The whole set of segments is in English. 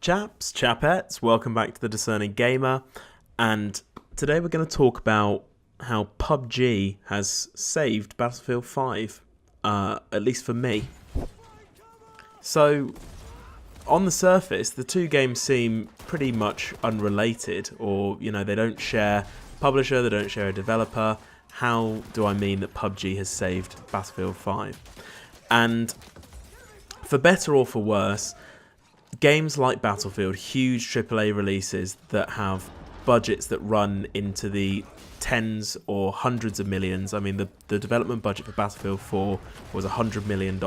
Chapettes, welcome back to the Discerning Gamer, and today we're going to talk about how PUBG has saved Battlefield 5, at least for me. So, on the surface, the two games seem pretty much unrelated, or, they don't share a publisher, they don't share a developer. How do I mean that PUBG has saved Battlefield 5? And, for better or for worse, games like Battlefield, huge AAA releases that have budgets that run into the tens or hundreds of millions. I mean, the development budget for Battlefield 4 was $100 million.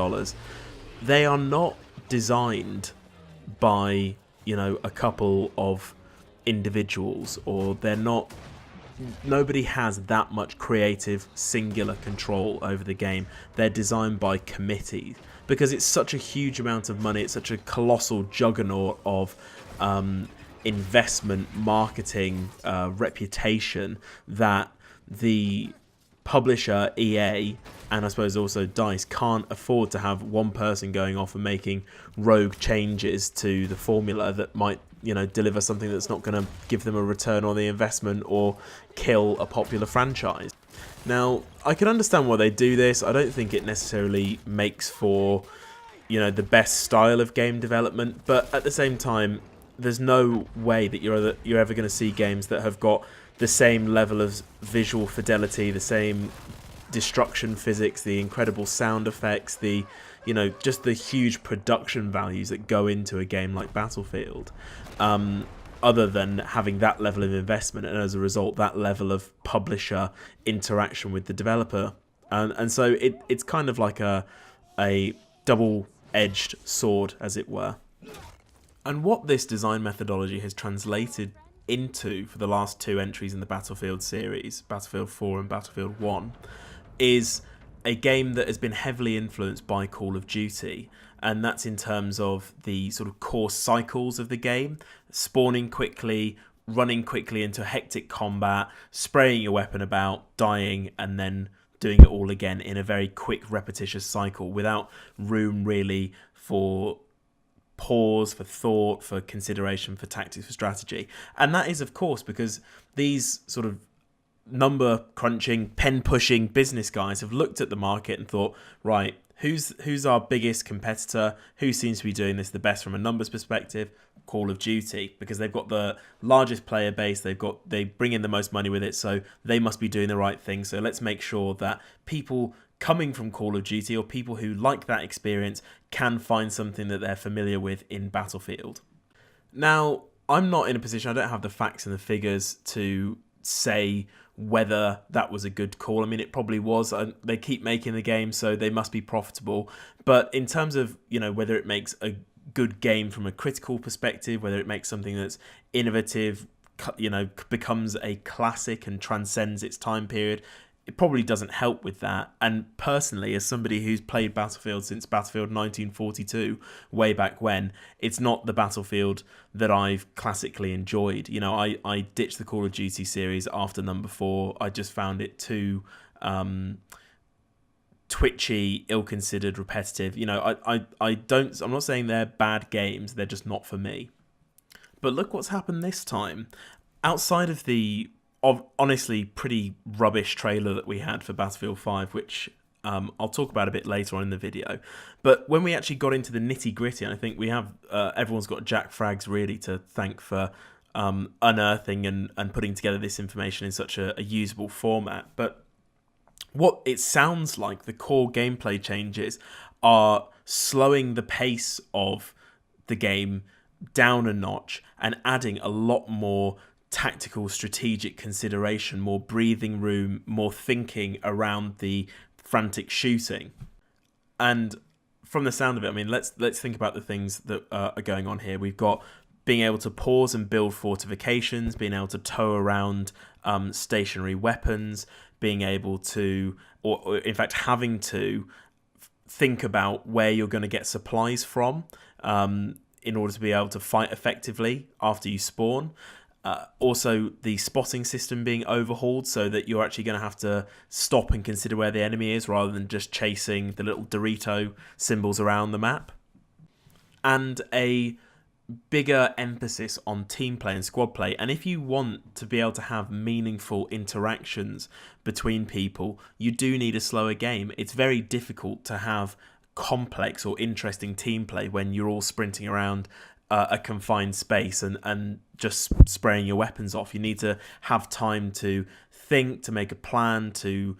They are not designed by, a couple of individuals, or nobody has that much creative, singular control over the game. They're designed by committees. Because it's such a huge amount of money, it's such a colossal juggernaut of investment, marketing, reputation, that the publisher, EA, and I suppose also DICE, can't afford to have one person going off and making rogue changes to the formula that might, deliver something that's not going to give them a return on the investment or kill a popular franchise. Now, I can understand why they do this. I don't think it necessarily makes for, the best style of game development, but at the same time, there's no way that you're ever going to see games that have got the same level of visual fidelity, the same destruction physics, the incredible sound effects, the just the huge production values that go into a game like Battlefield, other than having that level of investment and as a result that level of publisher interaction with the developer. And so it's kind of like a double-edged sword, as it were. And what this design methodology has translated into for the last two entries in the Battlefield series, Battlefield 4 and Battlefield 1, is a game that has been heavily influenced by Call of Duty, and that's in terms of the sort of core cycles of the game: spawning quickly, running quickly into hectic combat, spraying your weapon about, dying, and then doing it all again in a very quick, repetitious cycle without room really for pause, for thought, for consideration, for tactics, for strategy. And that is, of course, because these sort of number crunching, pen pushing business guys have looked at the market and thought, right, who's our biggest competitor? Who seems to be doing this the best from a numbers perspective? Call of Duty, because they've got the largest player base, they bring in the most money with it, so they must be doing the right thing. So let's make sure that people coming from Call of Duty, or people who like that experience, can find something that they're familiar with in Battlefield. Now, I'm not in a position, I don't have the facts and the figures to say whether that was a good call. I mean, it probably was. They keep making the game, so they must be profitable. But in terms of, whether it makes a good game from a critical perspective, whether it makes something that's innovative, becomes a classic and transcends its time period, it probably doesn't help with that. And personally, as somebody who's played Battlefield since Battlefield 1942, way back when, it's not the Battlefield that I've classically enjoyed. I ditched the Call of Duty series after number 4. I just found it too twitchy, ill-considered, repetitive. I'm not saying they're bad games, they're just not for me. But look what's happened this time. Outside of the honestly pretty rubbish trailer that we had for Battlefield 5, which I'll talk about a bit later on in the video. But when we actually got into the nitty-gritty, and I think we have everyone's got Jack Frags really to thank for unearthing and putting together this information in such a usable format. But what it sounds like, the core gameplay changes are slowing the pace of the game down a notch and adding a lot more tactical, strategic consideration, more breathing room, more thinking around the frantic shooting. And from the sound of it, I mean, let's think about the things that are going on here. We've got being able to pause and build fortifications, being able to tow around stationary weapons, being able to, or in fact having to think about where you're going to get supplies from in order to be able to fight effectively after you spawn. Also, the spotting system being overhauled so that you're actually going to have to stop and consider where the enemy is rather than just chasing the little Dorito symbols around the map. And a bigger emphasis on team play and squad play. And if you want to be able to have meaningful interactions between people, you do need a slower game. It's very difficult to have complex or interesting team play when you're all sprinting around a confined space and just spraying your weapons off. You need to have time to think, to make a plan, to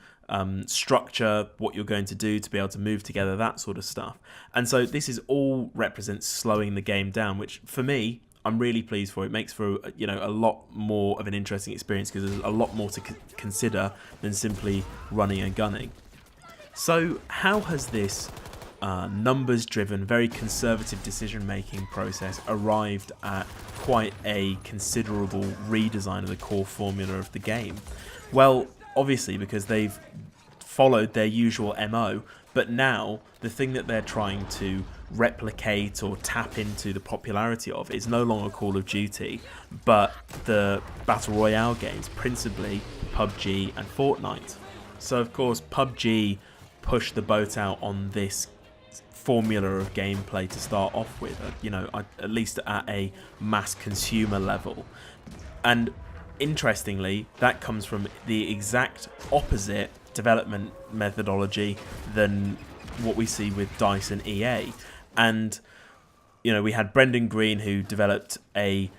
structure what you're going to do, to be able to move together, that sort of stuff. And so this is all represents slowing the game down, which for me, I'm really pleased for. It makes for a lot more of an interesting experience because there's a lot more to consider than simply running and gunning. So how has this numbers-driven, very conservative decision-making process arrived at quite a considerable redesign of the core formula of the game? Well, obviously because they've followed their usual MO, but now the thing that they're trying to replicate or tap into the popularity of is no longer Call of Duty, but the Battle Royale games, principally PUBG and Fortnite. So of course PUBG pushed the boat out on this formula of gameplay to start off with, at least at a mass consumer level. And interestingly, that comes from the exact opposite development methodology than what we see with DICE and EA. And we had Brendan Green, who developed a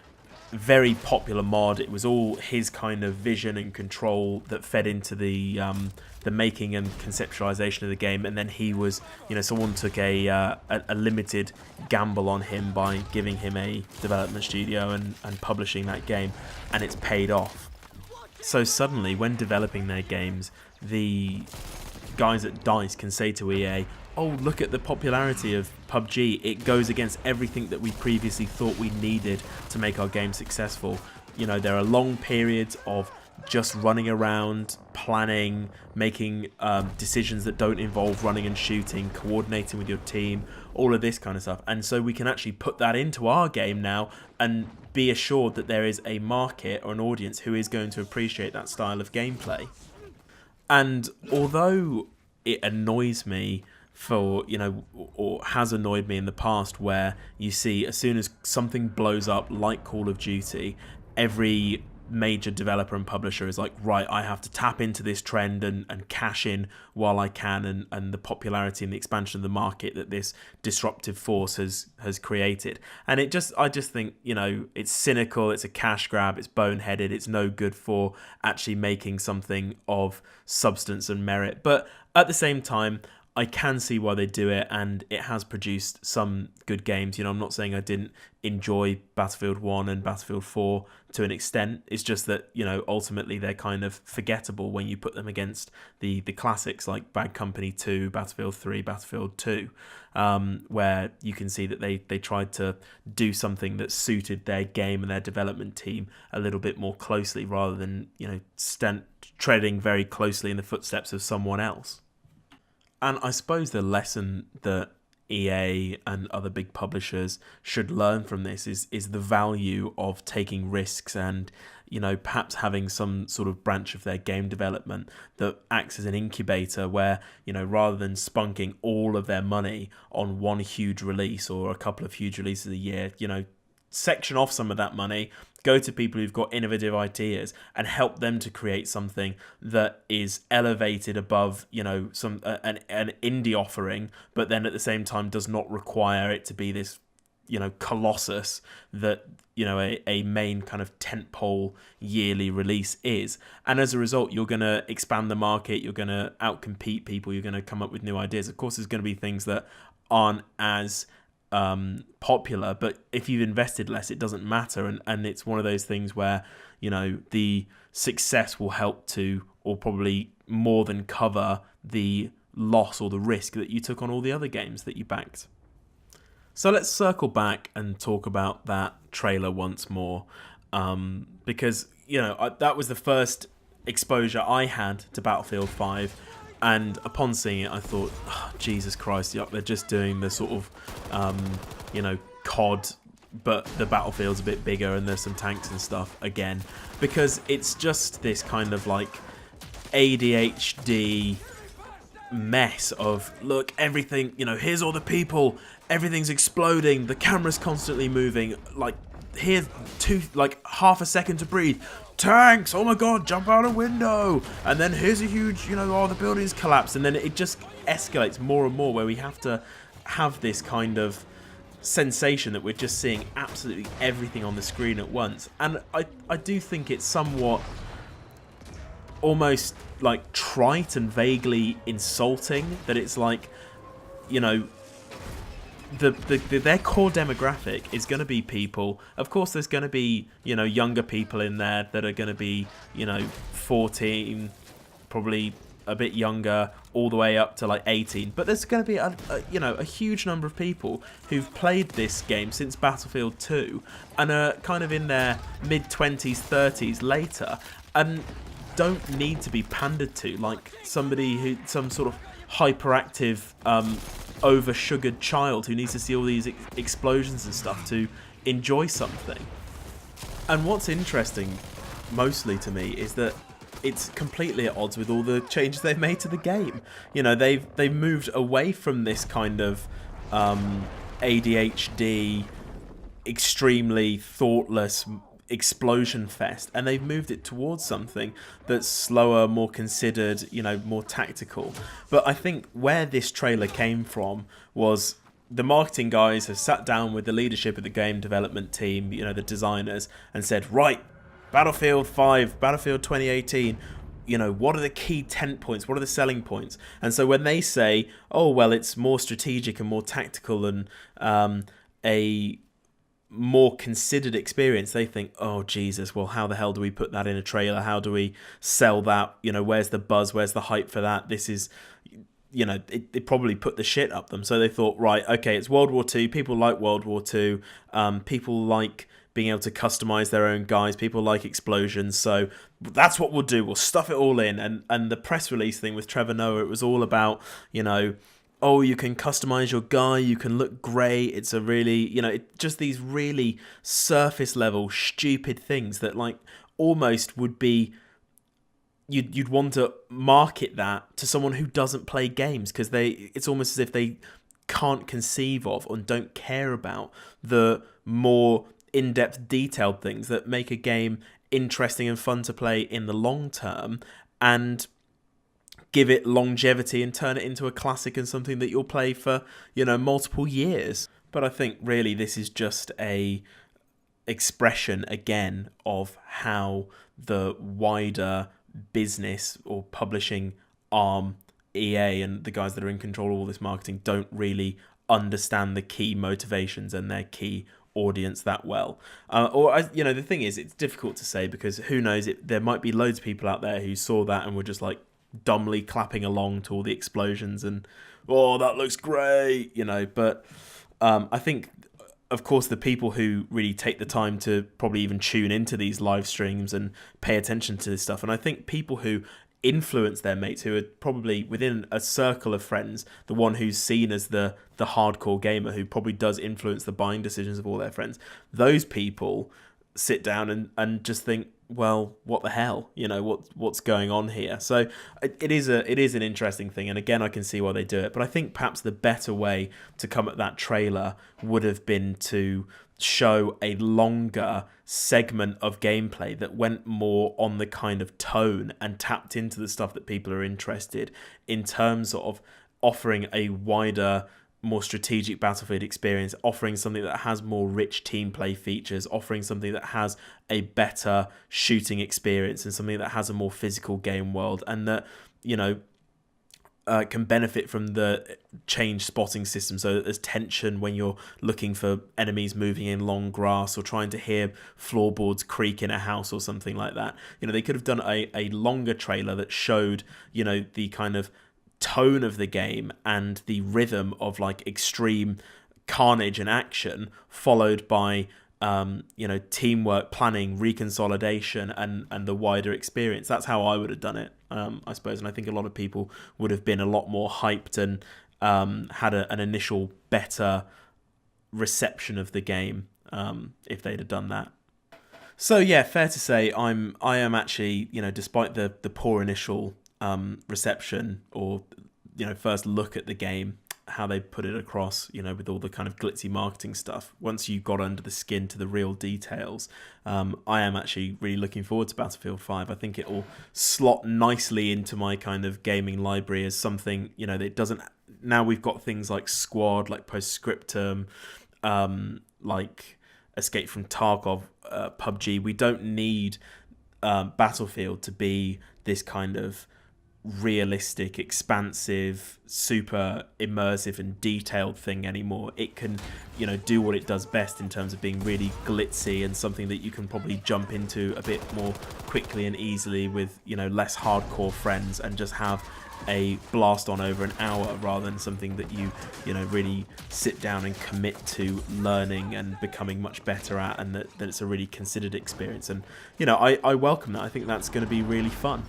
very popular mod. It was all his kind of vision and control that fed into the making and conceptualization of the game, and then he was, someone took a limited gamble on him by giving him a development studio and publishing that game, and it's paid off. So suddenly, when developing their games, the guys at DICE can say to EA, oh, look at the popularity of PUBG. It goes against everything that we previously thought we needed to make our game successful. There are long periods of just running around, planning, making decisions that don't involve running and shooting, coordinating with your team, all of this kind of stuff. And so we can actually put that into our game now and be assured that there is a market or an audience who is going to appreciate that style of gameplay. And although it annoys me or has annoyed me in the past, where you see as soon as something blows up like Call of Duty, every major developer and publisher is like, right, I have to tap into this trend and cash in while I can, and the popularity and the expansion of the market that this disruptive force has created. And I just think, it's cynical, it's a cash grab, it's boneheaded, it's no good for actually making something of substance and merit. But at the same time, I can see why they do it, and it has produced some good games. I'm not saying I didn't enjoy Battlefield 1 and Battlefield 4 to an extent. It's just that, ultimately they're kind of forgettable when you put them against the classics like Bad Company 2, Battlefield 3, Battlefield 2, where you can see that they tried to do something that suited their game and their development team a little bit more closely, rather than, treading very closely in the footsteps of someone else. And I suppose the lesson that EA and other big publishers should learn from this is the value of taking risks and, perhaps having some sort of branch of their game development that acts as an incubator where, rather than spunking all of their money on one huge release or a couple of huge releases a year, section off some of that money, go to people who've got innovative ideas and help them to create something that is elevated above, some an indie offering, but then at the same time does not require it to be this, colossus that, a main kind of tentpole yearly release is. And as a result, you're going to expand the market, you're going to outcompete people, you're going to come up with new ideas. Of course, there's going to be things that aren't as popular, but if you've invested less, it doesn't matter, and it's one of those things where the success will help to, or probably more than cover, the loss or the risk that you took on all the other games that you backed. So let's circle back and talk about that trailer once more, because that was the first exposure I had to Battlefield 5. And upon seeing it, I thought, oh, Jesus Christ, they're just doing the sort of, COD, but the battlefield's a bit bigger and there's some tanks and stuff again. Because it's just this kind of like ADHD mess of, look, everything, here's all the people, everything's exploding, the camera's constantly moving, like, here's half a second to breathe, tanks, oh my god, jump out a window, and then here's a huge, oh, the building's collapsed, and then it just escalates more and more, where we have to have this kind of sensation that we're just seeing absolutely everything on the screen at once. And I do think it's somewhat almost like trite and vaguely insulting that it's like, their core demographic is going to be people. Of course, there's going to be, younger people in there that are going to be, 14, probably a bit younger, all the way up to like 18. But there's going to be a huge number of people who've played this game since Battlefield 2 and are kind of in their mid-20s, 30s later, and don't need to be pandered to like some sort of hyperactive, over-sugared child who needs to see all these explosions and stuff to enjoy something. And what's interesting, mostly to me, is that it's completely at odds with all the changes they've made to the game. They've moved away from this kind of ADHD, extremely thoughtless explosion fest, and they've moved it towards something that's slower, more considered, more tactical. But I think where this trailer came from was the marketing guys have sat down with the leadership of the game development team, the designers, and said, right, Battlefield 5, Battlefield 2018, what are the key tent points? What are the selling points? And so when they say, oh, well, it's more strategic and more tactical and a more considered experience, they think, oh, Jesus, well, how the hell do we put that in a trailer? How do we sell that? Where's the buzz? Where's the hype for that? This is... it probably put the shit up them. So they thought, right, okay, it's World War II. People like World War II. People like being able to customize their own guys. People like explosions. So that's what we'll do. We'll stuff it all in. And the press release thing with Trevor Noah, it was all about, oh, you can customize your guy. You can look great. It's a really, just these really surface level, stupid things that like almost would be... You'd want to market that to someone who doesn't play games, because it's almost as if they can't conceive of and don't care about the more in-depth, detailed things that make a game interesting and fun to play in the long term and give it longevity and turn it into a classic and something that you'll play for, multiple years. But I think really this is just a expression again of how the wider business or publishing arm, EA, and the guys that are in control of all this marketing don't really understand the key motivations and their key audience that well. The thing is, it's difficult to say, because who knows, there might be loads of people out there who saw that and were just like dumbly clapping along to all the explosions and, oh, that looks great, but I think, of course, the people who really take the time to probably even tune into these live streams and pay attention to this stuff, and I think people who influence their mates, who are probably within a circle of friends, the one who's seen as the hardcore gamer who probably does influence the buying decisions of all their friends, those people sit down and just think, well, what the hell, what's going on here? So it is an interesting thing, and again, I can see why they do it, but I think perhaps the better way to come at that trailer would have been to show a longer segment of gameplay that went more on the kind of tone and tapped into the stuff that people are interested in terms of offering a wider, more strategic Battlefield experience, offering something that has more rich team play features, offering something that has a better shooting experience and something that has a more physical game world, and that, can benefit from the change spotting system, so that there's tension when you're looking for enemies moving in long grass or trying to hear floorboards creak in a house or something like that. They could have done a longer trailer that showed, the kind of tone of the game and the rhythm of like extreme carnage and action, followed by teamwork, planning, reconsolidation, and the wider experience. That's how I would have done it, I suppose. And I think a lot of people would have been a lot more hyped and had an initial better reception of the game if they'd have done that. So yeah, fair to say, I am actually, despite the poor initial reception or first look at the game, how they put it across, with all the kind of glitzy marketing stuff. Once you got under the skin to the real details, I am actually really looking forward to Battlefield 5. I think it will slot nicely into my kind of gaming library as something, that it doesn't... Now we've got things like Squad, like Postscriptum, like Escape from Tarkov, PUBG. We don't need Battlefield to be this kind of realistic, expansive, super immersive and detailed thing anymore. It can, do what it does best in terms of being really glitzy and something that you can probably jump into a bit more quickly and easily with, less hardcore friends, and just have a blast on over an hour, rather than something that you really sit down and commit to learning and becoming much better at, and that it's a really considered experience. And I welcome that. I think that's going to be really fun.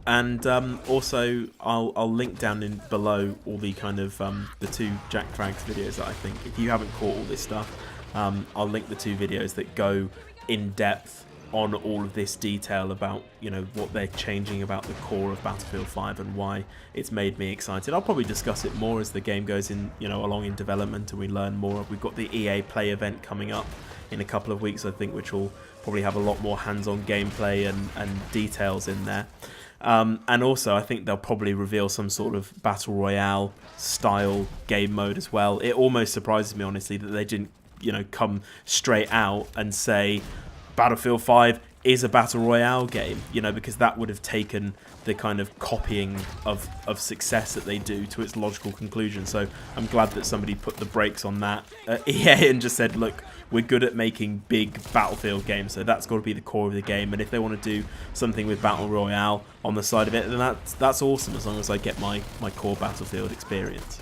And also, I'll link down in below all the kind of the two Jack Frags videos that I think, if you haven't caught all this stuff, I'll link the two videos that go in depth on all of this detail about what they're changing about the core of Battlefield 5 and why it's made me excited. I'll probably discuss it more as the game goes in along in development and we learn more. We've got the EA Play event coming up in a couple of weeks, I think, which will probably have a lot more hands-on gameplay and details in there. And also, I think they'll probably reveal some sort of Battle Royale style game mode as well. It almost surprises me, honestly, that they didn't, come straight out and say Battlefield 5 is a Battle Royale game, because that would have taken the kind of copying of success that they do to its logical conclusion. So I'm glad that somebody put the brakes on that at EA and just said, look, we're good at making big Battlefield games, so that's got to be the core of the game. And if they want to do something with Battle Royale on the side of it, then that's awesome, as long as I get my core Battlefield experience.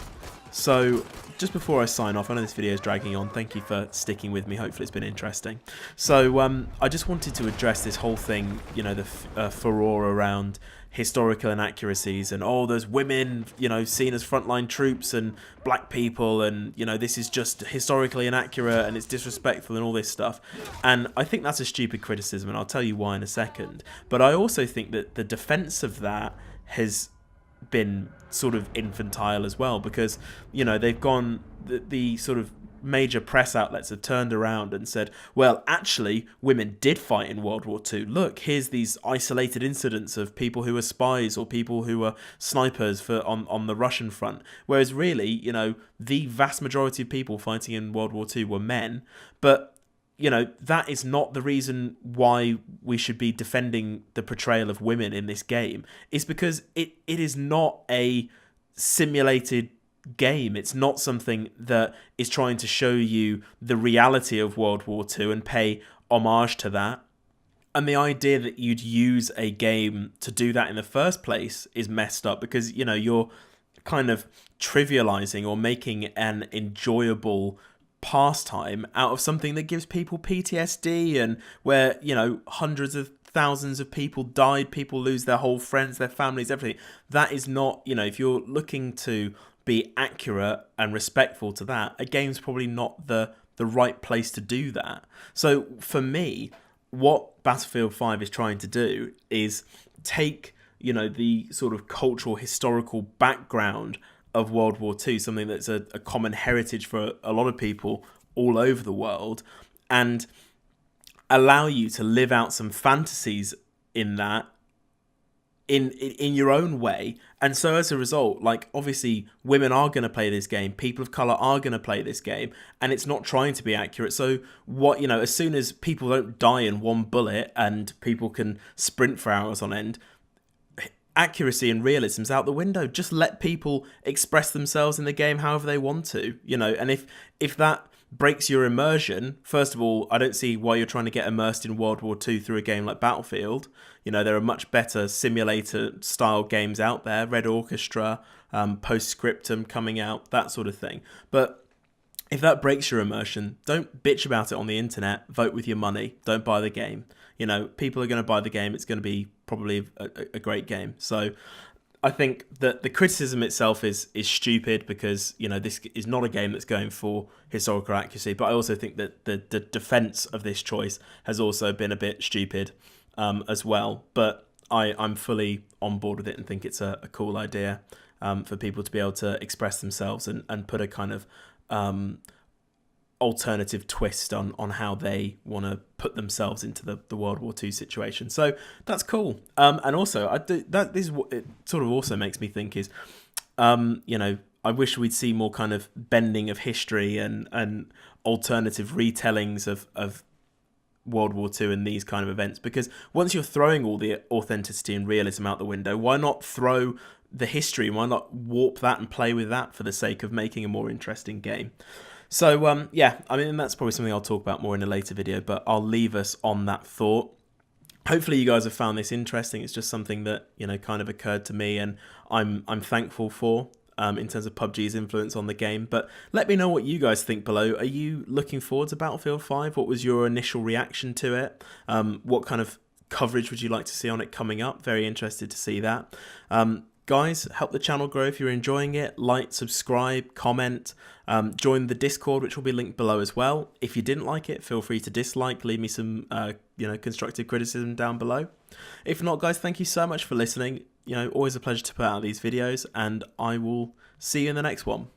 So just before I sign off, I know this video is dragging on. Thank you for sticking with me. Hopefully it's been interesting. So I just wanted to address this whole thing, the furore around historical inaccuracies and, there's women, seen as frontline troops and black people, and, this is just historically inaccurate and it's disrespectful and all this stuff. And I think that's a stupid criticism, and I'll tell you why in a second. But I also think that the defense of that has been sort of infantile as well, because they've gone, the sort of major press outlets have turned around and said, well, actually women did fight in World War II. Look, here's these isolated incidents of people who were spies or people who were snipers on the Russian front, whereas really the vast majority of people fighting in World War II were men. But that is not the reason why we should be defending the portrayal of women in this game. It's because it is not a simulated game. It's not something that is trying to show you the reality of World War II and pay homage to that. And the idea that you'd use a game to do that in the first place is messed up, because, you're kind of trivializing or making an enjoyable pastime out of something that gives people PTSD, and where hundreds of thousands of people died, people lose their whole friends, their families, everything. That is not, if you're looking to be accurate and respectful to that, a game's probably not the right place to do that. So for me, what Battlefield 5 is trying to do is take the sort of cultural historical background of World War II, something that's a common heritage for a lot of people all over the world, and allow you to live out some fantasies in that in your own way. And so as a result, obviously women are going to play this game, people of color are going to play this game, and it's not trying to be accurate. So what, as soon as people don't die in one bullet and people can sprint for hours on end, accuracy and realism's out the window. Just let people express themselves in the game however they want to, and if that breaks your immersion, first of all, I don't see why you're trying to get immersed in World War II through a game like Battlefield. There are much better simulator style games out there, Red Orchestra, Postscriptum coming out, that sort of thing. But if that breaks your immersion, don't bitch about it on the internet. Vote with your money. Don't buy the game. People are going to buy the game. It's going to be probably a great game. So I think that the criticism itself is stupid, because this is not a game that's going for historical accuracy. But I also think that the defense of this choice has also been a bit stupid as well. But I'm fully on board with it and think it's a cool idea. for people to be able to express themselves and put a kind of alternative twist on how they want to put themselves into the World War II situation. So that's cool. And also, this is what it sort of also makes me think is, you know, I wish we'd see more kind of bending of history and alternative retellings of World War II in these kind of events, because once you're throwing all the authenticity and realism out the window, why not throw the history? Why not warp that and play with that for the sake of making a more interesting game? So yeah, I mean, that's probably something I'll talk about more in a later video, but I'll leave us on that thought. Hopefully you guys have found this interesting. It's just something that, you know, kind of occurred to me, and I'm thankful for in terms of PUBG's influence on the game. But let me know what you guys think below. Are you looking forward to Battlefield 5? What was your initial reaction to it? What kind of coverage would you like to see on it coming up? Very interested to see that. Guys, help the channel grow if you're enjoying it. Like, subscribe, comment, join the Discord, which will be linked below as well. If you didn't like it, feel free to dislike, leave me some you know, constructive criticism down below. If not, guys, thank you so much for listening. You know, always a pleasure to put out these videos, and I will see you in the next one.